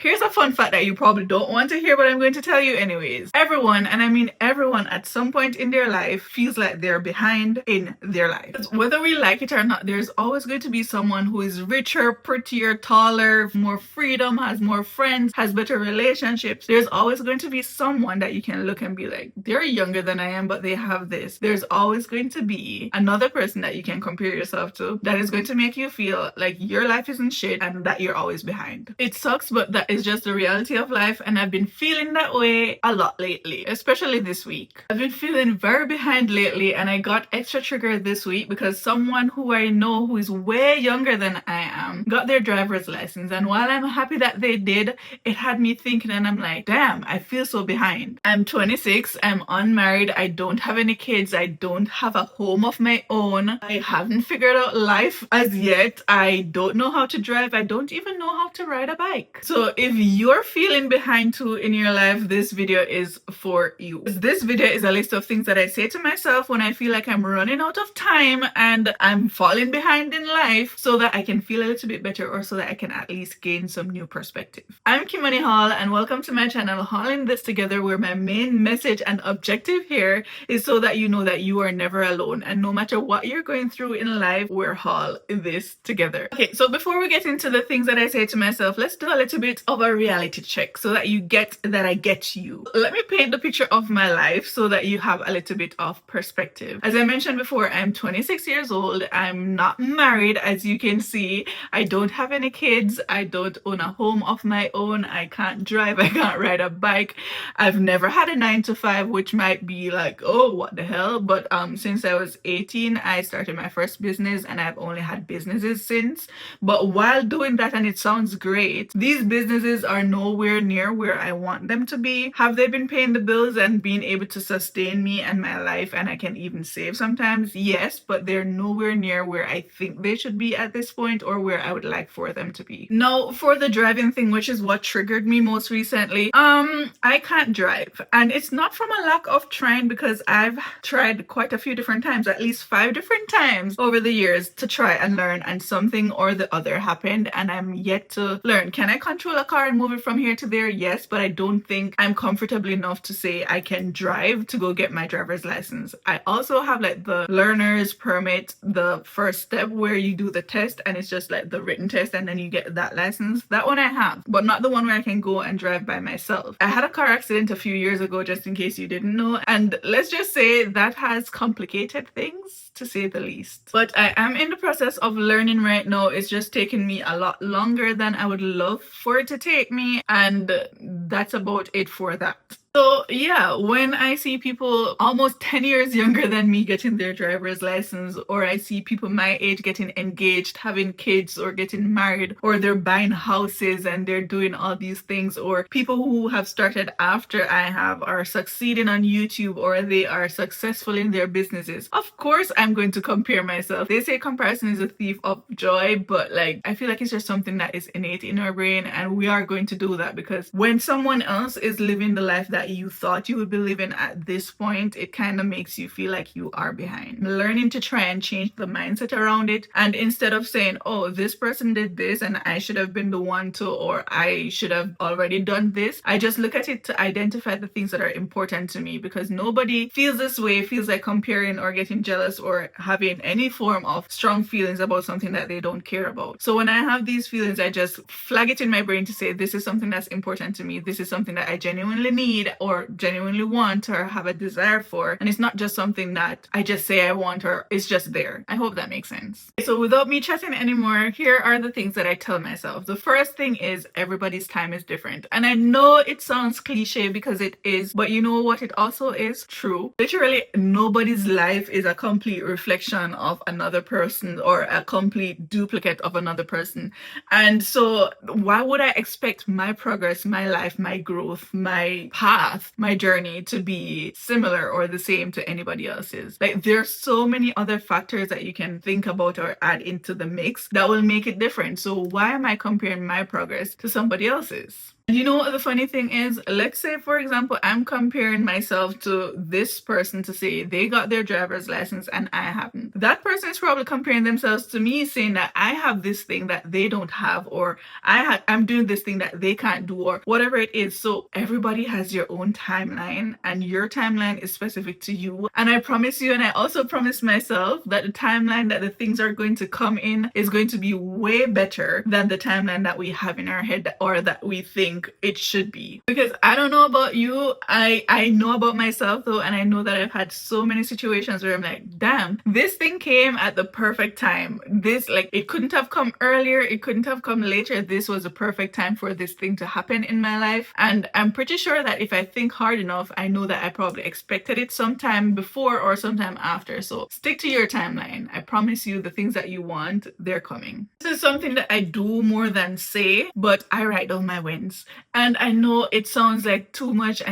Here's a fun fact that you probably don't want to hear, but I'm going to tell you anyways. Everyone, and I mean everyone at some point in their life, feels like they're behind in their life. Whether we like it or not, there's always going to be someone who is richer, prettier, taller, more freedom, has more friends, has better relationships. There's always going to be someone that you can look and be like, they're younger than I am, but they have this. There's always going to be another person that you can compare yourself to that is going to make you feel like your life isn't shit and that you're always behind. It sucks, but that is just the reality of life, and I've been feeling that way a lot lately, especially this week. I've been feeling very behind lately, and I got extra triggered this week because someone who I know who is way younger than I am got their driver's license, and while I'm happy that they did, it had me thinking, and I'm like, damn, I feel so behind. I'm 26, I'm unmarried, I don't have any kids, I don't have a home of my own, I haven't figured out life as yet, I don't know how to drive, I don't even know how to ride a bike. So if you're feeling behind too in your life, this video is for you. This video is a list of things that I say to myself when I feel like I'm running out of time and I'm falling behind in life, so that I can feel a little bit better, or so that I can at least gain some new perspective. I'm Kimani Hall, and welcome to my channel, Hauling This Together, where my main message and objective here is so that you know that you are never alone, and no matter what you're going through in life, we're all in this together. Okay, so before we get into the things that I say to myself, let's do a little bit of a reality check so that you get that I get you. Let me paint the picture of my life so that you have a little bit of perspective. As I mentioned before, I'm 26 years old. I'm not married, as you can see. I don't have any kids. I don't own a home of my own. I can't drive. I can't ride a bike. I've never had a 9 to 5, which might be like, oh, what the hell? But since I was 18, I started my first business, and I've only had businesses since. But while doing that, and it sounds great, these businesses are nowhere near where I want them to be. Have they been paying the bills and being able to sustain me and my life, and I can even save sometimes? Yes, but they're nowhere near where I think they should be at this point, or where I would like for them to be. Now, for the driving thing, which is what triggered me most recently, I can't drive, and it's not from a lack of trying, because I've tried quite a few different times, at least 5 different times over the years, to try and learn, and something or the other happened, and I'm yet to learn. Can I control a car and move it from here to there? Yes, but I don't think I'm comfortable enough to say I can drive to go get my driver's license. I also have like the learner's permit, the first step where you do the test, and it's just like the written test, and then you get that license. That one I have, but not the one where I can go and drive by myself. I had a car accident a few years ago, just in case you didn't know, and let's just say that has complicated things, to say the least. But I am in the process of learning right now. It's just taking me a lot longer than I would love for it to take me, and that's about it for that. So yeah, when I see people almost 10 years younger than me getting their driver's license, or I see people my age getting engaged, having kids, or getting married, or they're buying houses and they're doing all these things, or people who have started after I have are succeeding on YouTube, or they are successful in their businesses, of course I'm going to compare myself. They say comparison is a thief of joy, but like, I feel like it's just something that is innate in our brain, and we are going to do that, because when someone else is living the life that you thought you would be living at this point, it kind of makes you feel like you are behind. Learning to try and change the mindset around it, and instead of saying, oh, this person did this and I should have been the one to, or I should have already done this, I just look at it to identify the things that are important to me, because nobody feels this way, feels like comparing or getting jealous or having any form of strong feelings about something that they don't care about. So when I have these feelings, I just flag it in my brain to say, this is something that's important to me, this is something that I genuinely need or genuinely want or have a desire for, and it's not just something that I just say I want, or it's just there. I hope that makes sense. So without me chatting anymore, here are the things that I tell myself. The first thing is, everybody's time is different, and I know it sounds cliche because it is, but you know what, it also is true. Literally nobody's life is a complete reflection of another person, or a complete duplicate of another person, and so why would I expect my progress, my life, my growth, my path, my journey to be similar or the same to anybody else's? Like, there's so many other factors that you can think about or add into the mix that will make it different. So why am I comparing my progress to somebody else's? You know what the funny thing is? Let's say, for example, I'm comparing myself to this person to say they got their driver's license and I haven't. That person is probably comparing themselves to me, saying that I have this thing that they don't have, or I'm doing this thing that they can't do, or whatever it is. So everybody has your own timeline, and your timeline is specific to you. And I promise you, and I also promise myself, that the timeline that the things are going to come in is going to be way better than the timeline that we have in our head or that we think it should be. Because I don't know about you, I know about myself though, and I know that I've had so many situations where I'm like, damn, this thing came at the perfect time. This, like, it couldn't have come earlier, it couldn't have come later. This was the perfect time for this thing to happen in my life. And I'm pretty sure that if I think hard enough, I know that I probably expected it sometime before or sometime after. So stick to your timeline. I promise you, the things that you want, they're coming. This is something that I do more than say, but I write down my wins. And I know it sounds like too much,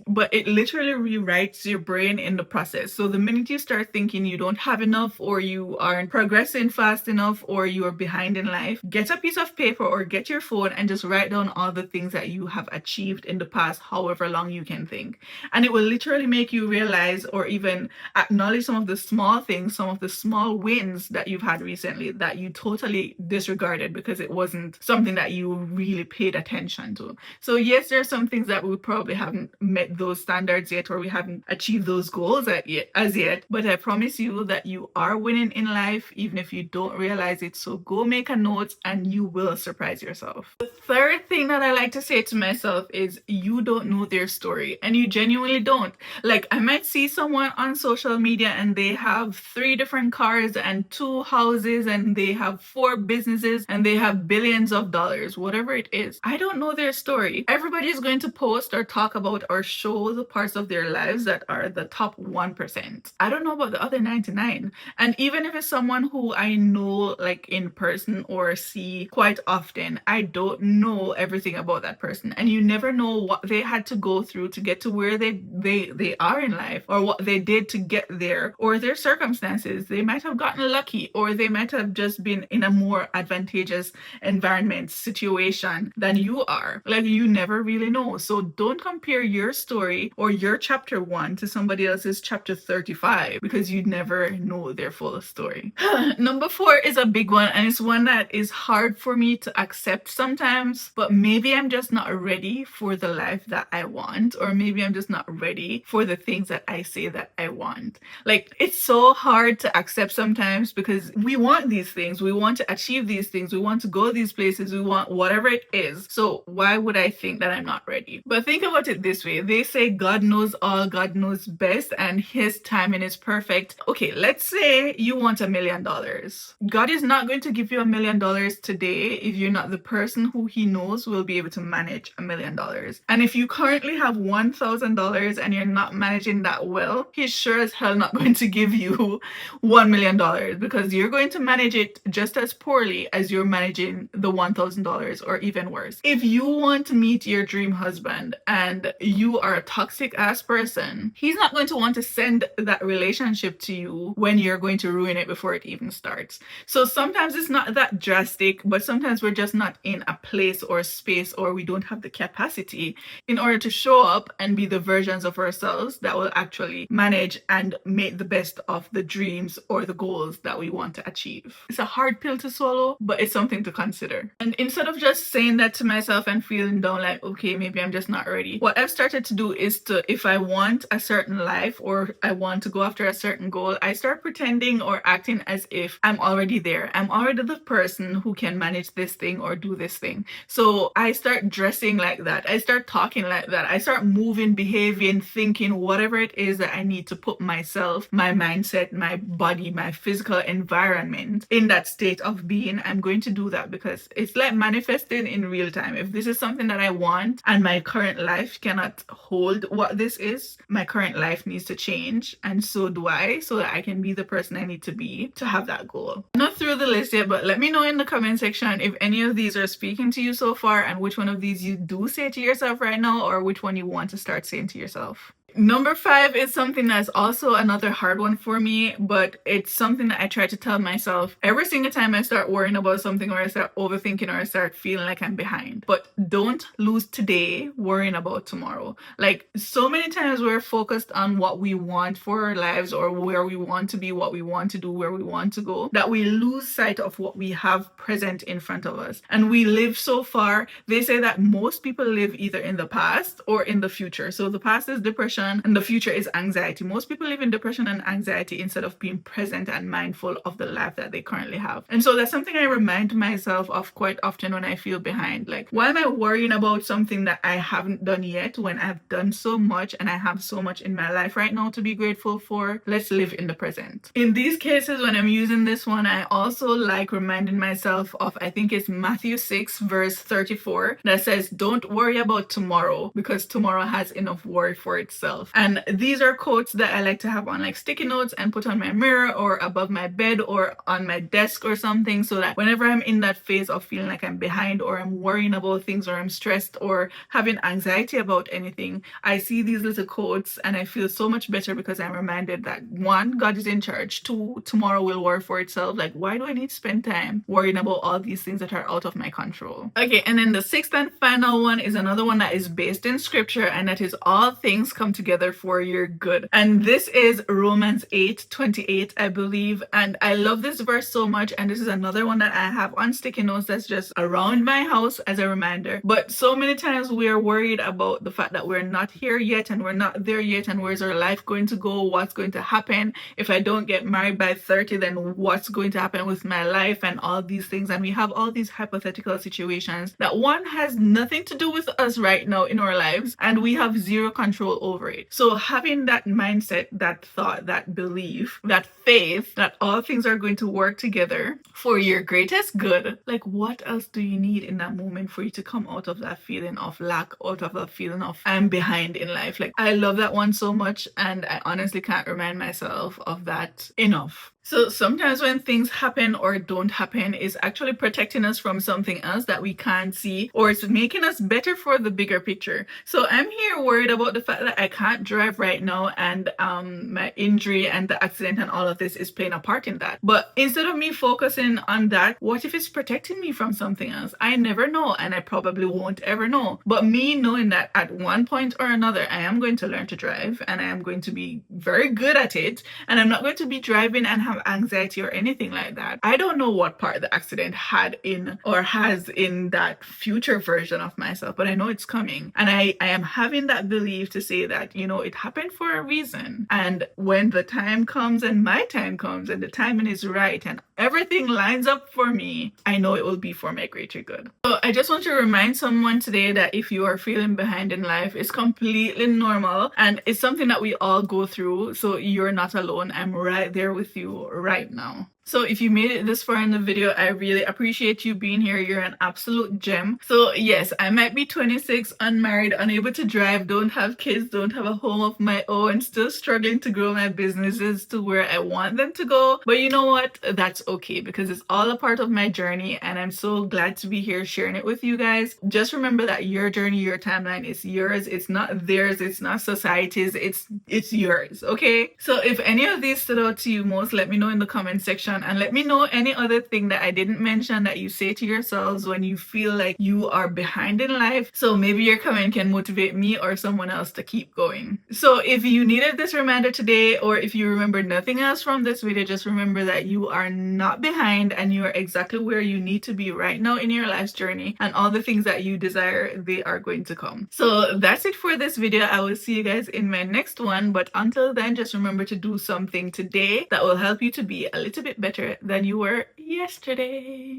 but it literally rewrites your brain in the process. So the minute you start thinking you don't have enough, or you aren't progressing fast enough, or you are behind in life, get a piece of paper or get your phone and just write down all the things that you have achieved in the past, however long you can think. And it will literally make you realize, or even acknowledge, some of the small things, some of the small wins that you've had recently that you totally disregarded because it wasn't something that you really paid attention to. So yes, there are some things that we probably haven't met those standards yet, or we haven't achieved those goals as yet, but I promise you that you are winning in life, even if you don't realize it. So go make a note and you will surprise yourself. The third thing that I like to say to myself is, you don't know their story, and you genuinely don't. Like, I might see someone on social media and they have 3 different cars and 2 houses and they have 4 businesses and they have billions of dollars, whatever it is. I don't know their story. Everybody is going to post or talk about or show the parts of their lives that are the top 1%. I don't know about the other 99. And even if it's someone who I know, like, in person or see quite often, I don't know everything about that person. And you never know what they had to go through to get to where they are in life, or what they did to get there, or their circumstances. They might have gotten lucky, or they might have just been in a more advantageous environment, situation than you are. Like, you never really know. So don't compare your story or your chapter 1 to somebody else's chapter 35, because you never know their full story. Number 4 is a big one, and it's one that is hard for me to accept sometimes, but maybe I'm just not ready for the life that I want, or maybe I'm just not ready for the things that I say that I want. Like, it's so hard to accept sometimes, because we want these things, we want to achieve these things, we want to go these places, we want whatever it is. So why would I think that I'm not ready? But think about it this way. They say God knows all, God knows best, and his timing is perfect. Okay, let's say you want $1 million. God is not going to give you $1 million today if you're not the person who he knows will be able to manage $1 million. And if you currently have $1,000 and you're not managing that well, he's sure as hell not going to give you $1 million, because you're going to manage it just as poorly as you're managing the $1,000, or even worse. If you want to meet your dream husband and you are a toxic ass person, he's not going to want to send that relationship to you when you're going to ruin it before it even starts. So sometimes it's not that drastic, but sometimes we're just not in a place or space, or we don't have the capacity in order to show up and be the versions of ourselves that will actually manage and make the best of the dreams or the goals that we want to achieve. It's a hard pill to swallow, but it's something to consider. And instead of just saying that to myself and feeling down like, okay, maybe I'm just not ready, what I've started to do is to, if I want a certain life or I want to go after a certain goal, I start pretending or acting as if I'm already there. I'm already the person who can manage this thing or do this thing. So I start dressing like that. I start talking like that. I start moving, behaving, thinking, whatever it is that I need to put myself, my mindset, my body, my physical environment in that state of being. I'm going to do that because it's like manifesting in real time. If this is something that I want and my current life cannot hold what this is, my current life needs to change, and so do I, so that I can be the person I need to be to have that goal. I'm not through the list yet, but let me know in the comment section if any of these are speaking to you so far, and which one of these you do say to yourself right now, or which one you want to start saying to yourself. Number 5 is something that's also another hard one for me, but it's something that I try to tell myself every single time I start worrying about something, or I start overthinking, or I start feeling like I'm behind. But don't lose today worrying about tomorrow. Like, so many times we're focused on what we want for our lives, or where we want to be, what we want to do, where we want to go, that we lose sight of what we have present in front of us. And we live so far. They say that most people live either in the past or in the future. So the past is depression and the future is anxiety. Most people live in depression and anxiety instead of being present and mindful of the life that they currently have. And so that's something I remind myself of quite often when I feel behind. Like, why am I worrying about something that I haven't done yet when I've done so much and I have so much in my life right now to be grateful for? Let's live in the present. In these cases, when I'm using this one, I also like reminding myself of, I think it's Matthew 6 verse 34, that says, don't worry about tomorrow because tomorrow has enough worry for itself. And these are quotes that I like to have on like sticky notes and put on my mirror or above my bed or on my desk or something, so that whenever I'm in that phase of feeling like I'm behind, or I'm worrying about things, or I'm stressed or having anxiety about anything, I see these little quotes and I feel so much better because I'm reminded that 1, God is in charge. 2, tomorrow will worry for itself. Like, why do I need to spend time worrying about all these things that are out of my control? Okay, and then the 6th and final one is another one that is based in scripture, and that is, all things come together for your good. And this is Romans 8:28, I believe. And I love this verse so much. And this is another one that I have on sticky notes that's just around my house as a reminder. But so many times we are worried about the fact that we're not here yet and we're not there yet. And where's our life going to go? What's going to happen? If I don't get married by 30, then what's going to happen with my life? And all these things. And we have all these hypothetical situations that one has nothing to do with us right now in our lives, and we have zero control over it. So having that mindset, that thought, that belief, that faith that all things are going to work together for your greatest good, like, what else do you need in that moment for you to come out of that feeling of lack, out of that feeling of I'm behind in life? Like, I love that one so much, and I honestly can't remind myself of that enough. So sometimes when things happen or don't happen, it's actually protecting us from something else that we can't see, or it's making us better for the bigger picture. So I'm here worried about the fact that I can't drive right now, and my injury and the accident and all of this is playing a part in that. But instead of me focusing on that, what if it's protecting me from something else? I never know, and I probably won't ever know. But me knowing that at one point or another, I am going to learn to drive, and I am going to be very good at it, and I'm not going to be driving and have anxiety or anything like that. I don't know what part the accident had in or has in that future version of myself, but I know it's coming. And I am having that belief to say that, you know, it happened for a reason. And when the time comes and my time comes and the timing is right and everything lines up for me, I know it will be for my greater good. So I just want to remind someone today that if you are feeling behind in life, it's completely normal and it's something that we all go through. So you're not alone. I'm right there with you right now. So if you made it this far in the video, I really appreciate you being here. You're an absolute gem. So yes, I might be 26, unmarried, unable to drive, don't have kids, don't have a home of my own, still struggling to grow my businesses to where I want them to go. But you know what? That's okay, because it's all a part of my journey, and I'm so glad to be here sharing it with you guys. Just remember that your journey, your timeline is yours. It's not theirs. It's not society's. It's yours. Okay? So if any of these stood out to you most, let me know in the comment section. And let me know any other thing that I didn't mention that you say to yourselves when you feel like you are behind in life. So maybe your comment can motivate me or someone else to keep going. So if you needed this reminder today, or if you remember nothing else from this video, just remember that you are not behind and you are exactly where you need to be right now in your life's journey, and all the things that you desire, they are going to come. So that's it for this video. I will see you guys in my next one. But until then, just remember to do something today that will help you to be a little bit better than you were yesterday.